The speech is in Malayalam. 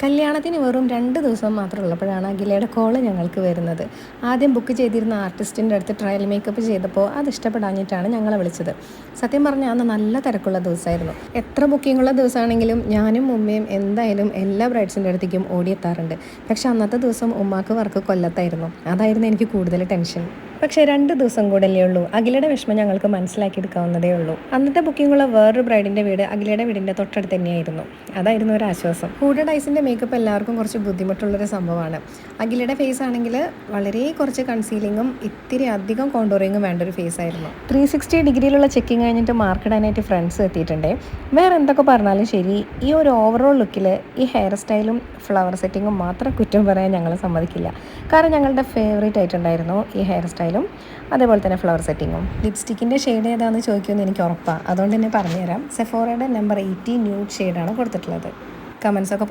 കല്യാണത്തിന് വെറും 2 ദിവസം മാത്രം ഉള്ളപ്പോഴാണ് അഖിലയുടെ കോള് ഞങ്ങൾക്ക് വരുന്നത്. ആദ്യം ബുക്ക് ചെയ്തിരുന്ന ആർട്ടിസ്റ്റിൻ്റെ അടുത്ത് ട്രയൽ മേക്കപ്പ് ചെയ്തപ്പോൾ അത് ഇഷ്ടപ്പെടാഞ്ഞിട്ടാണ് ഞങ്ങളെ വിളിച്ചത്. സത്യം പറഞ്ഞാൽ അന്ന് നല്ല തിരക്കുള്ള ദിവസമായിരുന്നു. എത്ര ബുക്കിങ്ങുള്ള ദിവസമാണെങ്കിലും ഞാനും ഉമ്മയും എന്തായാലും എല്ലാ ബ്രൈഡ്സിൻ്റെ അടുത്തേക്കും ഓടിയെത്താറുണ്ട്. പക്ഷേ അന്നത്തെ ദിവസം ഉമ്മാക്ക് വർക്ക് കൊല്ലത്തായിരുന്നു. അതായിരുന്നു എനിക്ക് കൂടുതൽ ടെൻഷൻ. പക്ഷേ 2 ദിവസം കൂടെയല്ലേ ഉള്ളൂ. അഖിലയുടെ വിഷമം ഞങ്ങൾക്ക് മനസ്സിലാക്കിയെടുക്കാവുന്നതേ ഉള്ളൂ. അന്നത്തെ ബുക്കിങ്ങുള്ള വേറൊരു ബ്രൈഡിൻ്റെ വീട് അഖിലയുടെ വീടിൻ്റെ തൊട്ടടുത്ത് തന്നെയായിരുന്നു. അതായിരുന്നു ഒരു ആശ്വാസം. കൂടെ ഡൈസിൻ്റെ മേക്കപ്പ് എല്ലാവർക്കും കുറച്ച് ബുദ്ധിമുട്ടുള്ളൊരു സംഭവമാണ്. അഖിലയുടെ ഫേസ് ആണെങ്കിൽ വളരെ കുറച്ച് കൺസീലിങ്ങും ഇത്തിരി അധികം കോണ്ടോറിങ്ങും വേണ്ട ഒരു ഫേസ് ആയിരുന്നു. 360 ഡിഗ്രിയിലുള്ള ചെക്കിങ് കഴിഞ്ഞിട്ട് മാർക്ക് ഇടാനായിട്ട് ഫ്രണ്ട്സ് എത്തിയിട്ടുണ്ട്. വേറെ എന്തൊക്കെ പറഞ്ഞാലും ശരി, ഈ ഒരു ഓവറോൾ ലുക്കിൽ ഈ ഹെയർ സ്റ്റൈലും ഫ്ലവർ സെറ്റിങ്ങും മാത്രം കുറ്റം പറയാൻ ഞങ്ങൾ സമ്മതിക്കില്ല. കാരണം ഞങ്ങളുടെ ഫേവറേറ്റ് ആയിട്ടുണ്ടായിരുന്നു ഈ ഹെയർ സ്റ്റൈലും അതേപോലെ തന്നെ ഫ്ലവർ സെറ്റിങ്ങും. ലിപ്സ്റ്റിക്കിൻ്റെ ഷെയ്ഡ് ഏതാണെന്ന് ചോദിക്കുമെന്ന് എനിക്ക് ഉറപ്പാണ്. അതുകൊണ്ട് തന്നെ പറഞ്ഞുതരാം. സെഫോറയുടെ നമ്പർ 80 ന്യൂഡ് ഷെയ്ഡാണ് കൊടുത്തിട്ടുള്ളത്. കമൻസൊക്കെ